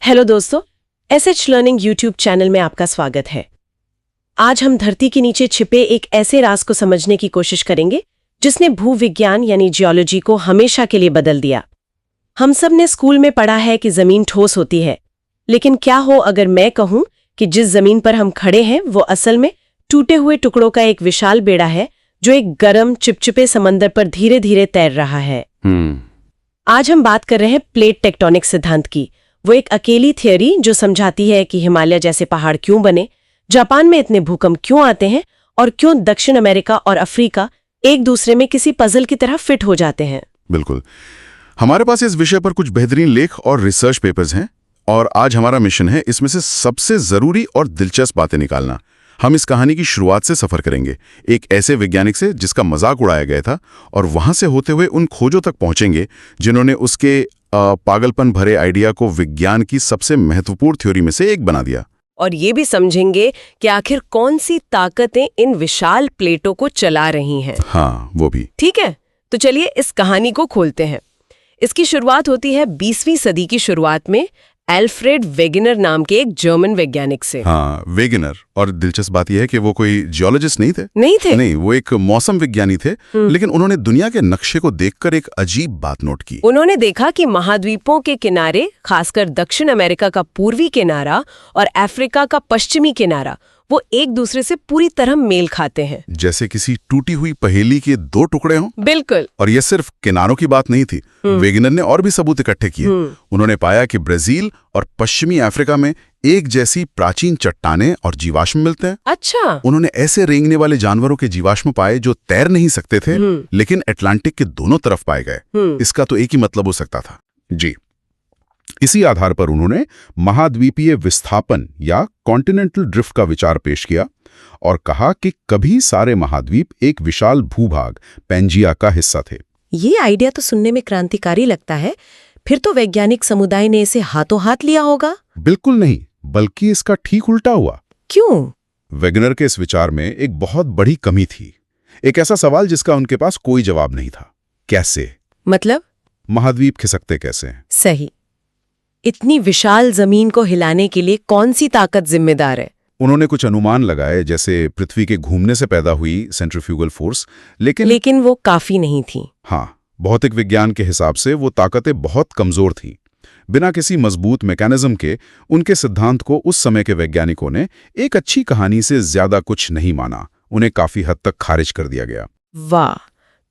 Hello दोस्तों, SH learning YouTube channel में आपका स्वागत है। आज हम धरती के नीचे छिपे एक ऐसे राज को समझने की कोशिश करेंगे जिसने भूविज्ञान यानी जियोलॉजी को हमेशा के लिए बदल दिया। हम सब ने स्कूल में पढ़ा है कि जमीन ठोस होती है, लेकिन क्या हो अगर मैं कहूं कि जिस जमीन पर हम खड़े हैं वो असल में टूटे हुए टुकड़ों का एक विशाल बेड़ा है जो एक गर्म चिपचिपे समंदर पर धीरे धीरे तैर रहा है। आज हम बात कर रहे हैं प्लेट टेक्टोनिक सिद्धांत की, वो एक अकेली थियरी जो समझाती है कि हिमालय जैसे पहाड़ क्यों बने, जापान में इतने भूकंप क्यों आते हैं और क्यों दक्षिण अमेरिका और अफ्रीका एक दूसरे में किसी पजल की तरह फिट हो जाते हैं। बिल्कुल, हमारे पास इस विषय पर कुछ बेहतरीन लेख और रिसर्च पेपर्स हैं और आज हमारा मिशन है इसमें से सबसे जरूरी और दिलचस्प बातें निकालना। हम इस कहानी की शुरुआत से सफर करेंगे, एक ऐसे वैज्ञानिक से जिसका मजाक उड़ाया गया था, और वहां से होते हुए उन खोजों तक पहुंचेंगे जिन्होंने उसके पागलपन भरे आइडिया को विज्ञान की सबसे महत्वपूर्ण थ्योरी में से एक बना दिया। और ये भी समझेंगे कि आखिर कौन सी ताकतें इन विशाल प्लेटों को चला रही हैं। हाँ, वो भी। ठीक है, तो चलिए इस कहानी को खोलते हैं। इसकी शुरुआत होती है 20वीं सदी की शुरुआत में एल्फ्रेड वेगनर नाम के एक जर्मन वैज्ञानिक से। हाँ, वेगनर। और दिलचस्प बात यह है कि वो कोई जियोलॉजिस्ट नहीं थे। नहीं, वो एक मौसम विज्ञानी थे, लेकिन उन्होंने दुनिया के नक्शे को देखकर एक अजीब बात नोट की। उन्होंने देखा कि महाद्वीपों के किनारे, खासकर दक्षिण अमेरिका का पूर्वी किनारा और अफ्रीका का पश्चिमी किनारा, वो एक दूसरे से पूरी तरह मेल खाते हैं, जैसे किसी टूटी हुई पहेली के दो टुकड़े हों। बिल्कुल। और ये सिर्फ किनारों की बात नहीं थी, वेगनर ने और भी सबूत इकट्ठे किए। उन्होंने पाया कि ब्राजील और पश्चिमी अफ्रीका में एक जैसी प्राचीन चट्टानें और जीवाश्म मिलते हैं। अच्छा। उन्होंने ऐसे रेंगने वाले जानवरों के जीवाश्म पाए जो तैर नहीं सकते थे, लेकिन अटलांटिक के दोनों तरफ पाए गए। इसका तो एक ही मतलब हो सकता था। जी, इसी आधार पर उन्होंने महाद्वीपीय विस्थापन या कॉन्टिनेंटल ड्रिफ्ट का विचार पेश किया और कहा कि कभी सारे महाद्वीप एक विशाल भूभाग पैंजिया का हिस्सा थे। ये आइडिया तो सुनने में क्रांतिकारी लगता है। फिर तो वैज्ञानिक समुदाय ने इसे हाथों हाथ लिया होगा। बिल्कुल नहीं, बल्कि इसका ठीक उल्टा हुआ। क्यों? वेगनर के इस विचार में एक बहुत बड़ी कमी थी, एक ऐसा सवाल जिसका उनके पास कोई जवाब नहीं था। कैसे? मतलब महाद्वीप खिसकते कैसे हैं? सही। इतनी विशाल जमीन को हिलाने के लिए कौन सी ताकत जिम्मेदार है? उन्होंने कुछ अनुमान लगाए, जैसे पृथ्वी के घूमने से पैदा हुई सेंट्रीफ्यूगल फोर्स, लेकिन वो काफी नहीं थी। हाँ, भौतिक विज्ञान के हिसाब से वो ताकतें बहुत कमजोर थीं। बिना किसी मजबूत मैकेनिज्म के उनके सिद्धांत को उस समय के वैज्ञानिकों ने एक अच्छी कहानी से ज्यादा कुछ नहीं माना, उन्हें काफी हद तक खारिज कर दिया गया। वाह,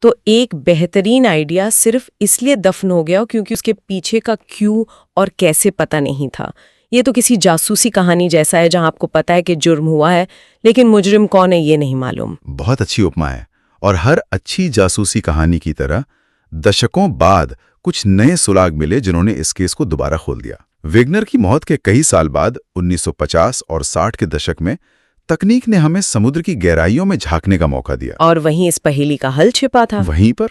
तो एक बेहतरीन आइडिया सिर्फ इसलिए दफन हो गया क्योंकि उसके पीछे का क्यों और कैसे पता नहीं था। ये तो किसी जासूसी कहानी जैसा है जहां आपको पता है कि जुर्म हुआ है, लेकिन मुजरिम कौन है ये नहीं मालूम। बहुत अच्छी उपमा है। और हर अच्छी जासूसी कहानी की तरह दशकों बाद कुछ नए सुराग मिले जिन्होंने इस केस को दोबारा खोल दिया। वेगनर की मौत के कई साल बाद 1950 और 60 के दशक में तकनीक ने हमें समुद्र की गहराइयों में झांकने का मौका दिया, और वहीं इस पहेली का हल छिपा था। वहीं पर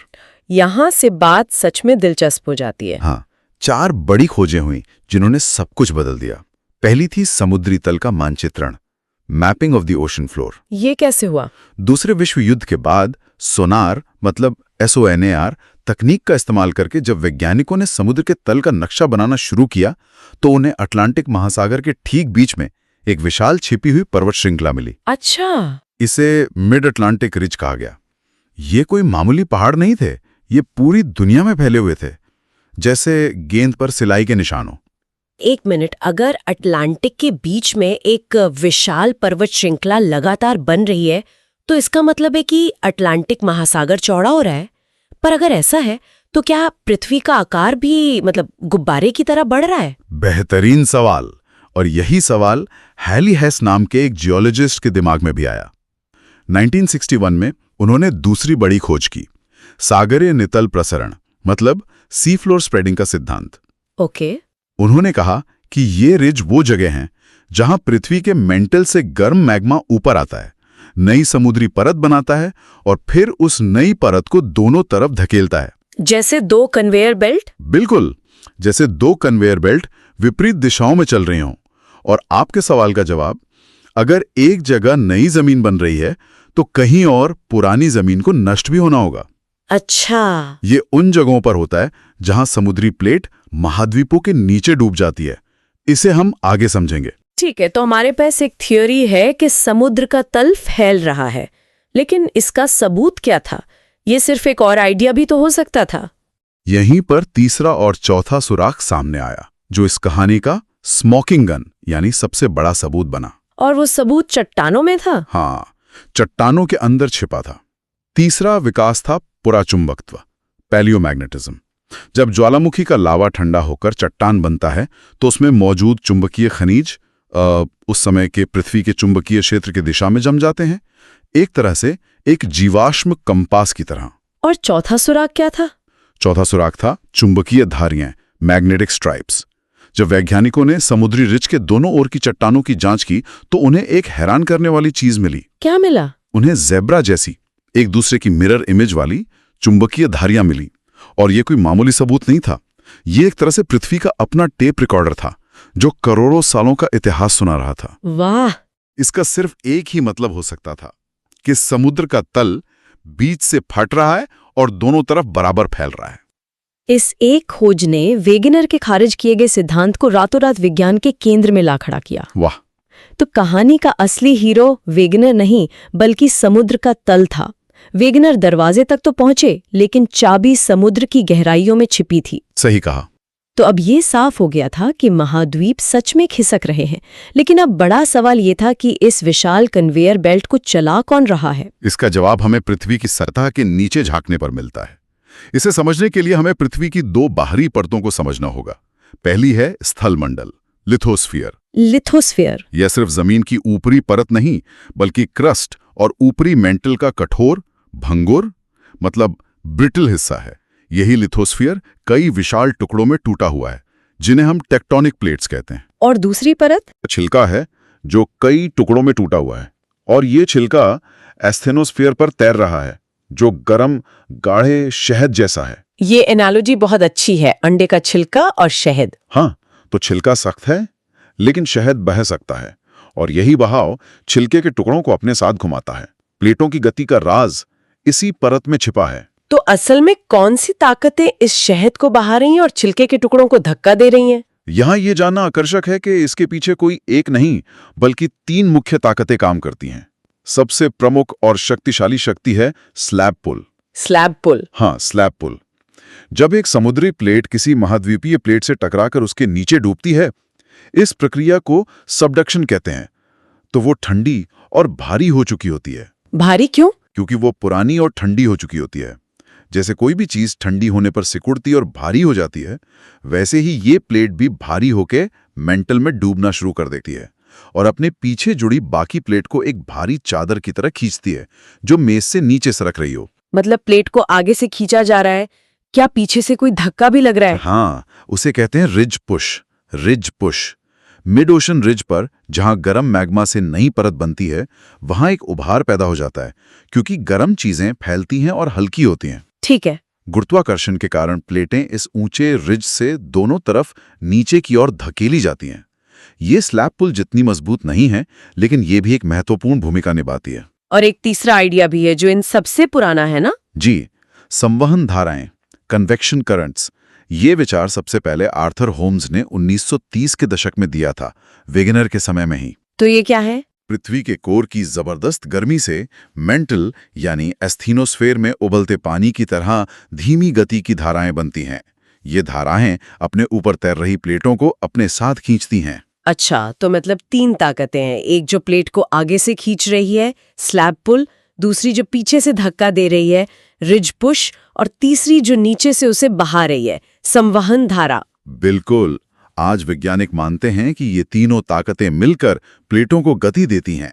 यहां से बात सच में दिलचस्प हो जाती है। हाँ, 4 बड़ी खोजें हुई जिन्होंने सब कुछ बदल दिया। पहली थी समुद्री तल का मानचित्रण, mapping of the ocean floor. ये कैसे हुआ? दूसरे विश्व युद्ध के बाद सोनार, मतलब SONAR तकनीक का इस्तेमाल करके जब वैज्ञानिकों ने समुद्र के तल का नक्शा बनाना शुरू किया तो उन्हें अटलांटिक महासागर के ठीक बीच में एक विशाल छिपी हुई पर्वत श्रृंखला मिली। अच्छा। इसे मिड अटलांटिक रिज कहा गया। ये कोई मामूली पहाड़ नहीं थे, ये पूरी दुनिया में फैले हुए थे, जैसे गेंद पर सिलाई के निशान हो। एक मिनट, अगर अटलांटिक के बीच में एक विशाल पर्वत श्रृंखला लगातार बन रही है तो इसका मतलब है कि अटलांटिक महासागर चौड़ा हो रहा है। पर अगर ऐसा है तो क्या पृथ्वी का आकार भी गुब्बारे की तरह बढ़ रहा है? बेहतरीन सवाल। और यही सवाल हैली हेस नाम के एक जियोलॉजिस्ट के दिमाग में भी आया। 1961 में उन्होंने दूसरी बड़ी खोज की, सागरीय नितल प्रसरण, मतलब सी फ्लोर स्प्रेडिंग का सिद्धांत। ओके। उन्होंने कहा कि ये रिज वो जगह हैं जहां पृथ्वी के मेंटल से गर्म मैग्मा ऊपर आता है, नई समुद्री परत बनाता है और फिर उस नई परत को दोनों तरफ धकेलता है। जैसे 2 कन्वेयर बेल्ट? बिल्कुल, जैसे 2 कन्वेयर बेल्ट विपरीत दिशाओं में चल रही हों। और आपके सवाल का जवाब, अगर एक जगह नई जमीन बन रही है तो कहीं और पुरानी जमीन को नष्ट भी होना होगा। अच्छा। ये उन जगहों पर होता है जहां समुद्री प्लेट महाद्वीपों के नीचे डूब जाती है, इसे हम आगे समझेंगे। ठीक है, तो हमारे पास एक थ्योरी है कि समुद्र का तल फैल रहा है, लेकिन इसका सबूत क्या था? ये सिर्फ एक और आइडिया भी तो हो सकता था। यहीं पर तीसरा और चौथा सुराख सामने आया, जो इस कहानी का स्मोकिंग गन यानी सबसे बड़ा सबूत बना। और वो सबूत चट्टानों में था। हाँ, चट्टानों के अंदर छिपा था। तीसरा विकास था पुराचुंबकत्व, पैलियोमैग्नेटिज्म। जब ज्वालामुखी का लावा ठंडा होकर चट्टान बनता है तो उसमें मौजूद चुंबकीय खनिज उस समय के पृथ्वी के चुंबकीय क्षेत्र की दिशा में जम जाते हैं, एक तरह से एक जीवाश्म कंपास की तरह। और चौथा सुराग क्या था? चौथा सुराग था चुंबकीय धारियां, मैग्नेटिक स्ट्राइप्स। जब वैज्ञानिकों ने समुद्री रिज के दोनों ओर की चट्टानों की जांच की तो उन्हें एक हैरान करने वाली चीज मिली। क्या मिला? उन्हें ज़ेब्रा जैसी, एक दूसरे की मिरर इमेज वाली चुंबकीय धारियां मिली। और ये कोई मामूली सबूत नहीं था, ये एक तरह से पृथ्वी का अपना टेप रिकॉर्डर था जो करोड़ों सालों का इतिहास सुना रहा था। वाह! इसका सिर्फ एक ही मतलब हो सकता था कि समुद्र का तल बीच से फट रहा है और दोनों तरफ बराबर फैल रहा है। इस एक खोज ने वेगनर के खारिज किए गए सिद्धांत को रातों रात विज्ञान के केंद्र में ला खड़ा किया। वाह! तो कहानी का असली हीरो वेगनर नहीं बल्कि समुद्र का तल था। वेगनर दरवाजे तक तो पहुंचे, लेकिन चाबी समुद्र की गहराइयों में छिपी थी। सही कहा। तो अब ये साफ हो गया था कि महाद्वीप सच में खिसक रहे हैं, लेकिन अब बड़ा सवाल ये था कि इस विशाल कन्वेयर बेल्ट को चला कौन रहा है? इसका जवाब हमें पृथ्वी की सतह के नीचे झांकने पर मिलता है। इसे समझने के लिए हमें पृथ्वी की दो बाहरी परतों को समझना होगा। पहली है स्थल मंडल, लिथोस्फीयर। लिथोस्फीयर यह सिर्फ जमीन की ऊपरी परत नहीं, बल्कि क्रस्ट और ऊपरी मेंटल का कठोर, भंगुर मतलब ब्रिटल हिस्सा है। यही लिथोस्फीयर कई विशाल टुकड़ों में टूटा हुआ है, जिन्हें हम टेक्टोनिक प्लेट्स कहते हैं। और दूसरी परत छिलका है जो कई टुकड़ों में टूटा हुआ है, और ये छिलका एस्थेनोस्फीयर पर तैर रहा है, जो गर्म गाढ़े शहद जैसा है। ये एनालॉजी बहुत अच्छी है, अंडे का छिलका और शहद। हाँ, तो छिलका सख्त है लेकिन शहद बह सकता है, और यही बहाव छिलके के टुकड़ों को अपने साथ घुमाता है। प्लेटों की गति का राज इसी परत में छिपा है। तो असल में कौन सी ताकतें इस शहद को बहा रही हैं और छिलके के टुकड़ों को धक्का दे रही हैं? यहाँ ये जानना आकर्षक है कि इसके पीछे कोई एक नहीं बल्कि तीन मुख्य ताकतें काम करती हैं। सबसे प्रमुख और शक्तिशाली शक्ति है स्लैब पुल। स्लैब पुल? हाँ, स्लैब पुल। जब एक समुद्री प्लेट किसी महाद्वीपीय प्लेट से टकराकर उसके नीचे डूबती है, इस प्रक्रिया को सबडक्शन कहते हैं, तो वो ठंडी और भारी हो चुकी होती है। भारी क्यों? क्योंकि वो पुरानी और ठंडी हो चुकी होती है। जैसे कोई भी चीज ठंडी होने पर सिकुड़ती और भारी हो जाती है, वैसे ही ये प्लेट भी भारी होके मेंटल में डूबना शुरू कर देती है और अपने पीछे जुड़ी बाकी प्लेट को एक भारी चादर की तरह खींचती है, जो मेज से नीचे सरक रही हो। मतलब प्लेट को आगे से खींचा जा रहा है, क्या पीछे से कोई धक्का भी लग रहा है? हाँ, उसे कहते हैं ridge push. Ridge push. Mid ocean ridge पर जहां गर्म मैग्मा से नई परत बनती है, वहां एक उभार पैदा हो जाता है, क्योंकि गर्म चीजें फैलती हैं और हल्की होती हैं। ठीक है। गुरुत्वाकर्षण के कारण प्लेटें इस ऊंचे रिज से दोनों तरफ नीचे की ओर धकेली जाती हैं। ये स्लैब पुल जितनी मजबूत नहीं है, लेकिन ये भी एक महत्वपूर्ण भूमिका निभाती है। और एक तीसरा आइडिया भी है जो इन सबसे पुराना है ना? जी, संवहन धाराएं, कन्वेक्शन करंट्स। ये विचार सबसे पहले आर्थर होम्स ने 1930 के दशक में दिया था, वेगनर के समय में ही। तो ये क्या है? पृथ्वी के कोर की जबरदस्त गर्मी से मेंटल यानी एस्थीनोस्फेयर में उबलते पानी की तरह धीमी गति की धाराएं बनती हैं। ये धाराएं अपने ऊपर तैर रही प्लेटों को अपने साथ खींचती हैं। अच्छा, तो मतलब तीन ताकतें हैं। एक जो प्लेट को आगे से खींच रही है, स्लैब पुल, दूसरी जो पीछे से धक्का दे रही है, रिज पुश, और तीसरी जो नीचे से उसे बहा रही है, संवहन धारा। बिल्कुल। आज वैज्ञानिक मानते हैं कि ये तीनों ताकतें मिलकर प्लेटों को गति देती हैं।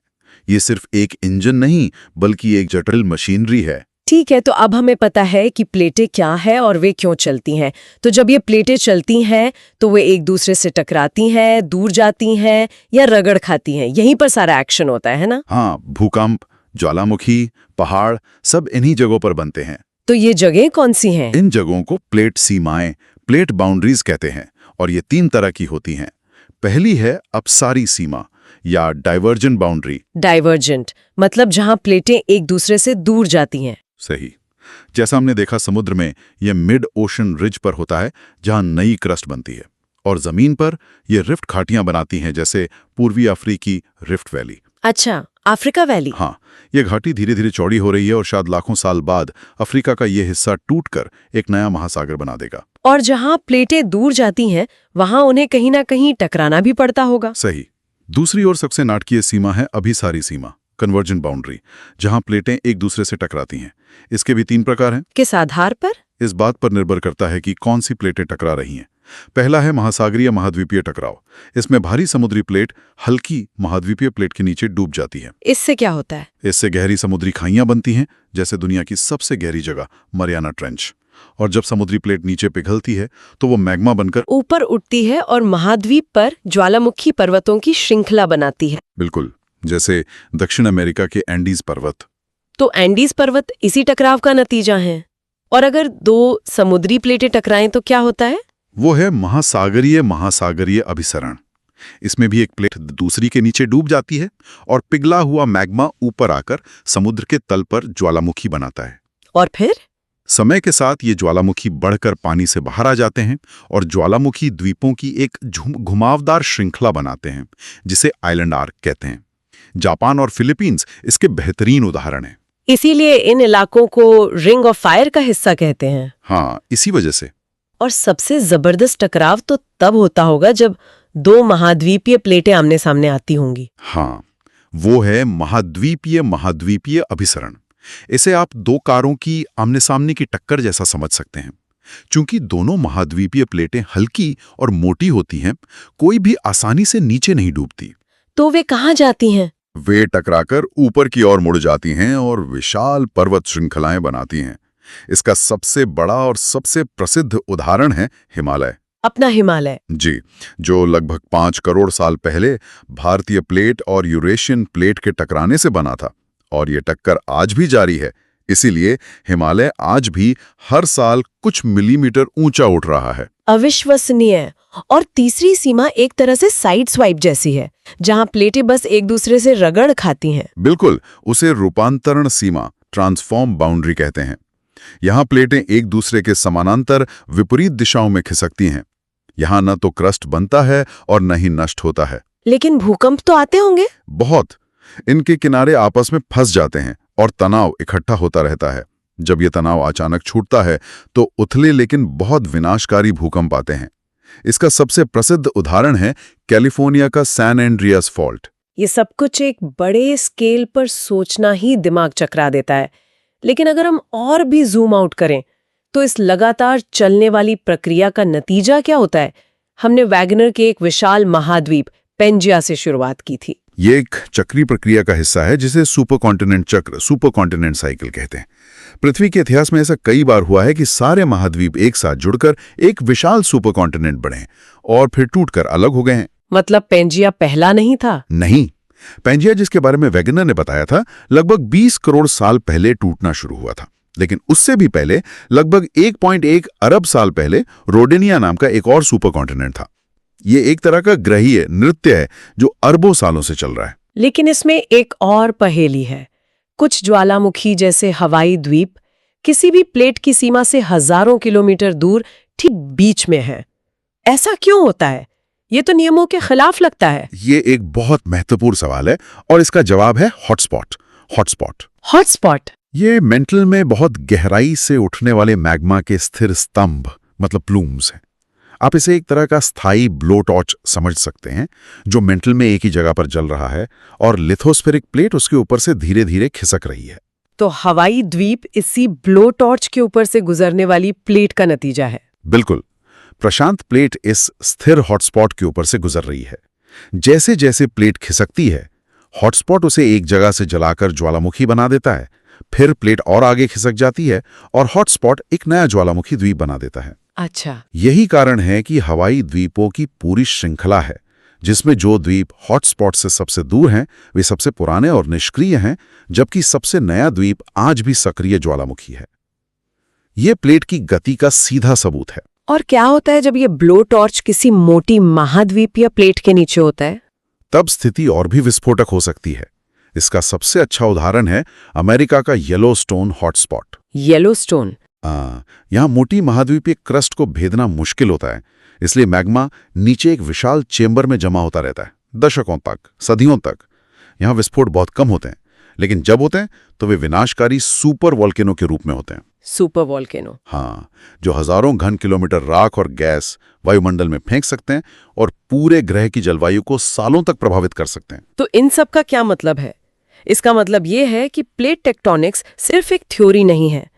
ये सिर्फ एक इंजन नहीं, बल्कि एक जटिल मशीनरी है। ठीक है, तो अब हमें पता है कि प्लेटें क्या है और वे क्यों चलती हैं। तो जब ये प्लेटें चलती हैं तो वे एक दूसरे से टकराती हैं, दूर जाती हैं या रगड़ खाती हैं। यहीं पर सारा एक्शन होता है ना? हाँ, भूकंप, ज्वालामुखी, पहाड़ सब इन्हीं जगहों पर बनते हैं। तो ये जगह कौन सी हैं? इन जगहों को प्लेट सीमाएं, प्लेट बाउंड्रीज कहते हैं, और ये तीन तरह की होती हैं। पहली है अपसारी सीमा या डाइवर्जेंट बाउंड्री। डाइवर्जेंट मतलब जहां प्लेटें एक दूसरे से दूर जाती हैं। सही। जैसा हमने देखा समुद्र में, यह मिड ओशन रिज पर होता है, जहां नई क्रस्ट बनती है। और जमीन पर ये रिफ्ट घाटियां बनाती हैं, जैसे पूर्वी अफ्रीकी रिफ्ट वैली। अच्छा, अफ्रीका वैली। हाँ, ये घाटी धीरे धीरे चौड़ी हो रही है और शायद लाखों साल बाद अफ्रीका का ये हिस्सा टूटकर एक नया महासागर बना देगा। और जहां प्लेटें दूर जाती हैं वहां उन्हें कहीं ना कहीं टकराना भी पड़ता होगा। सही। दूसरी ओर सबसे नाटकीय सीमा है अभिसारी सीमा, कन्वर्जेंट बाउंड्री, जहां प्लेटें एक दूसरे से टकराती हैं। इसके भी 3 प्रकार हैं। किस आधार पर? इस बात पर निर्भर करता है कि कौन सी प्लेटें टकरा रही हैं। पहला है महासागरीय महाद्वीपीय टकराव। इसमें भारी समुद्री प्लेट हल्की महाद्वीपीय प्लेट के नीचे डूब जाती है। इससे क्या होता है? इससे गहरी समुद्री खाइयां बनती हैं, जैसे दुनिया की सबसे गहरी जगह मरियाना ट्रेंच। और जब समुद्री प्लेट नीचे पिघलती है तो वो मैग्मा बनकर ऊपर उठती है और महाद्वीप पर ज्वालामुखी पर्वतों की श्रृंखला बनाती है। बिल्कुल, जैसे दक्षिण अमेरिका के एंडीज पर्वत। तो एंडीज पर्वत इसी टकराव का नतीजा है। और अगर 2 समुद्री प्लेटें टकराएं तो क्या होता है? वो है महासागरीय अभिसरण। इसमें भी एक प्लेट दूसरी के नीचे डूब जाती है और पिघला हुआ मैग्मा ऊपर आकर समुद्र के तल पर ज्वालामुखी बनाता है। और फिर समय के साथ ये ज्वालामुखी बढ़कर पानी से बाहर आ जाते हैं और ज्वालामुखी द्वीपों की एक घुमावदार श्रृंखला बनाते हैं, जिसे आइलैंड आर्क कहते हैं। जापान और फिलीपींस इसके बेहतरीन उदाहरण हैं। इसीलिए इन इलाकों को रिंग ऑफ फायर का हिस्सा कहते हैं। हाँ, इसी वजह से। और सबसे जबरदस्त टकराव तो तब होता होगा जब 2 महाद्वीपीय प्लेटें आमने सामने आती होंगी। हाँ, वो है महाद्वीपीय अभिसरण। इसे आप 2 कारों की आमने सामने की टक्कर जैसा समझ सकते हैं। चूंकि दोनों महाद्वीपीय प्लेटें हल्की और मोटी होती हैं, कोई भी आसानी से नीचे नहीं डूबती। तो वे कहाँ जाती हैं? वे टकराकर ऊपर की ओर मुड़ जाती हैं और विशाल पर्वत श्रृंखलाएं बनाती हैं। इसका सबसे बड़ा और सबसे प्रसिद्ध उदाहरण है हिमालय। अपना हिमालय। जी, जो लगभग 5 करोड़ साल पहले भारतीय प्लेट और यूरेशियन प्लेट के टकराने से बना था, और ये टक्कर आज भी जारी है। इसीलिए हिमालय आज भी हर साल कुछ मिलीमीटर ऊंचा उठ रहा है। अविश्वसनीय। और तीसरी सीमा एक तरह से साइड स्वाइप जैसी है, जहां प्लेटें बस एक दूसरे से रगड़ खाती हैं। बिल्कुल, उसे रूपांतरण सीमा, ट्रांसफॉर्म बाउंड्री कहते हैं। यहाँ प्लेटें एक दूसरे के समानांतर विपरीत दिशाओं में खिसकती हैं। यहाँ न तो क्रस्ट बनता है और न ही नष्ट होता है। लेकिन भूकंप तो आते होंगे? बहुत। इनके किनारे आपस में फंस जाते हैं और तनाव इकट्ठा होता रहता है। जब ये तनाव अचानक छूटता है तो उथले लेकिन बहुत विनाशकारी भूकंप आते हैं। इसका सबसे प्रसिद्ध उदाहरण है कैलिफोर्निया का सैन एंड्रियास फॉल्ट। ये सब कुछ एक बड़े स्केल पर सोचना ही दिमाग चकरा देता है। लेकिन अगर हम और भी जूम आउट करें तो इस लगातार चलने वाली प्रक्रिया का नतीजा क्या होता है? हमने वैगनर के एक विशाल महाद्वीप पेंजिया से शुरुआत की थी। ये एक चक्रीय प्रक्रिया का हिस्सा है जिसे सुपरकॉन्टिनेंट चक्र, सुपरकॉन्टिनेंट साइकिल कहते हैं। पृथ्वी के इतिहास में ऐसा कई बार हुआ है कि सारे महाद्वीप एक साथ जुड़कर एक विशाल सुपरकॉन्टिनेंट बने और फिर टूटकर अलग हो गए हैं। मतलब पेंजिया पहला नहीं था? नहीं, पेंजिया जिसके बारे में वैगनर ने बताया था, लगभग 20 करोड़ साल पहले टूटना शुरू हुआ था। लेकिन उससे भी पहले लगभग 1.1 अरब साल पहले रोडेनिया नाम का एक और सुपरकॉन्टिनेंट था। ये एक तरह का ग्रहीय नृत्य है जो अरबों सालों से चल रहा है। लेकिन इसमें एक और पहेली है। कुछ ज्वालामुखी जैसे हवाई द्वीप किसी भी प्लेट की सीमा से हजारों किलोमीटर दूर ठीक बीच में है। ऐसा क्यों होता है? ये तो नियमों के खिलाफ लगता है। ये एक बहुत महत्वपूर्ण सवाल है और इसका जवाब है हॉटस्पॉट। हॉटस्पॉट ये मेंटल में बहुत गहराई से उठने वाले मैग्मा के स्थिर स्तंभ, मतलब प्लूम्स हैं। आप इसे एक तरह का स्थायी ब्लो टॉर्च समझ सकते हैं जो मेंटल में एक ही जगह पर जल रहा है और लिथोस्फेरिक प्लेट उसके ऊपर से धीरे धीरे खिसक रही है। तो हवाई द्वीप इसी ब्लो टॉर्च के ऊपर से गुजरने वाली प्लेट का नतीजा है। बिल्कुल, प्रशांत प्लेट इस स्थिर हॉटस्पॉट के ऊपर से गुजर रही है। जैसे जैसे प्लेट खिसकती है, हॉटस्पॉट उसे एक जगह से जलाकर ज्वालामुखी बना देता है। फिर प्लेट और आगे खिसक जाती है और हॉटस्पॉट एक नया ज्वालामुखी द्वीप बना देता है। अच्छा, यही कारण है कि हवाई द्वीपों की पूरी श्रृंखला है, जिसमें जो द्वीप हॉटस्पॉट से सबसे दूर हैं वे सबसे पुराने और निष्क्रिय हैं, जबकि सबसे नया द्वीप आज भी सक्रिय ज्वालामुखी है। ये प्लेट की गति का सीधा सबूत है। और क्या होता है जब ये ब्लो टॉर्च किसी मोटी महाद्वीपीय प्लेट के नीचे होता है? तब स्थिति और भी विस्फोटक हो सकती है। इसका सबसे अच्छा उदाहरण है अमेरिका का येलोस्टोन हॉटस्पॉट। येलोस्टोन? यहाँ मोटी महाद्वीपीय क्रस्ट को भेदना मुश्किल होता है, इसलिए मैग्मा नीचे एक विशाल चेंबर में जमा होता रहता है, दशकों तक, सदियों तक। यहाँ विस्फोट बहुत कम होते हैं, लेकिन जब होते हैं तो वे विनाशकारी सुपर वॉल्केनो के रूप में होते हैं। Super volcano. हाँ, जो हजारों घन किलोमीटर राख और गैस वायुमंडल में फेंक सकते हैं और पूरे ग्रह की जलवायु को सालों तक प्रभावित कर सकते हैं। तो इन सब का क्या मतलब है? इसका मतलब ये है कि प्लेट टेक्टोनिक्स सिर्फ एक थ्योरी नहीं है,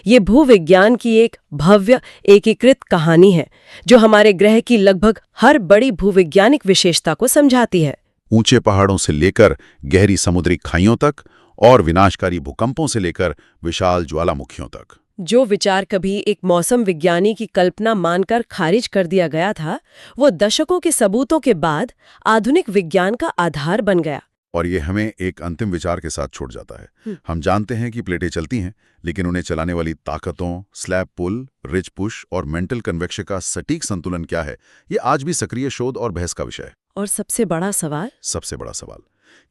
ये भूविज्ञान की एक भव्य एकीकृत कहानी है जो हमारे ग्रह की लगभग हर बड़ी भूविज्ञानिक विशेषता को समझाती है। ऊंचे पहाड़ों से लेकर गहरी समुद्री खाइयों तक और विनाशकारी भूकंपों से लेकर विशाल ज्वालामुखियों तक। जो विचार कभी एक मौसम विज्ञानी की कल्पना मानकर खारिज कर दिया गया था, वो दशकों के सबूतों के बाद आधुनिक विज्ञान का आधार बन गया। और ये हमें एक अंतिम विचार के साथ छोड़ जाता है। हम जानते हैं कि प्लेटें चलती हैं, लेकिन उन्हें चलाने वाली ताकतों, स्लैब पुल, रिज पुश और मेंटल कन्वेक्शन का सटीक संतुलन क्या है, ये आज भी सक्रिय शोध और बहस का विषय है। और सबसे बड़ा सवाल,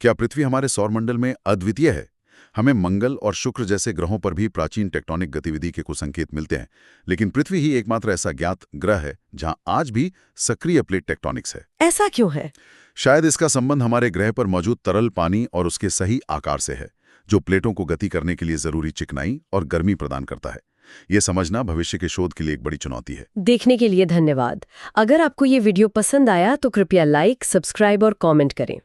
क्या पृथ्वी हमारे सौरमंडल में अद्वितीय है? हमें मंगल और शुक्र जैसे ग्रहों पर भी प्राचीन टेक्टोनिक गतिविधि के कुछ संकेत मिलते हैं, लेकिन पृथ्वी ही एकमात्र ऐसा ज्ञात ग्रह है जहां आज भी सक्रिय प्लेट टेक्टोनिक्स है। ऐसा क्यों है? शायद इसका संबंध हमारे ग्रह पर मौजूद तरल पानी और उसके सही आकार से है, जो प्लेटों को गति करने के लिए जरूरी चिकनाई और गर्मी प्रदान करता है। ये समझना भविष्य के शोध के लिए एक बड़ी चुनौती है। देखने के लिए धन्यवाद। अगर आपको ये वीडियो पसंद आया तो कृपया लाइक, सब्सक्राइब और कमेंट करें।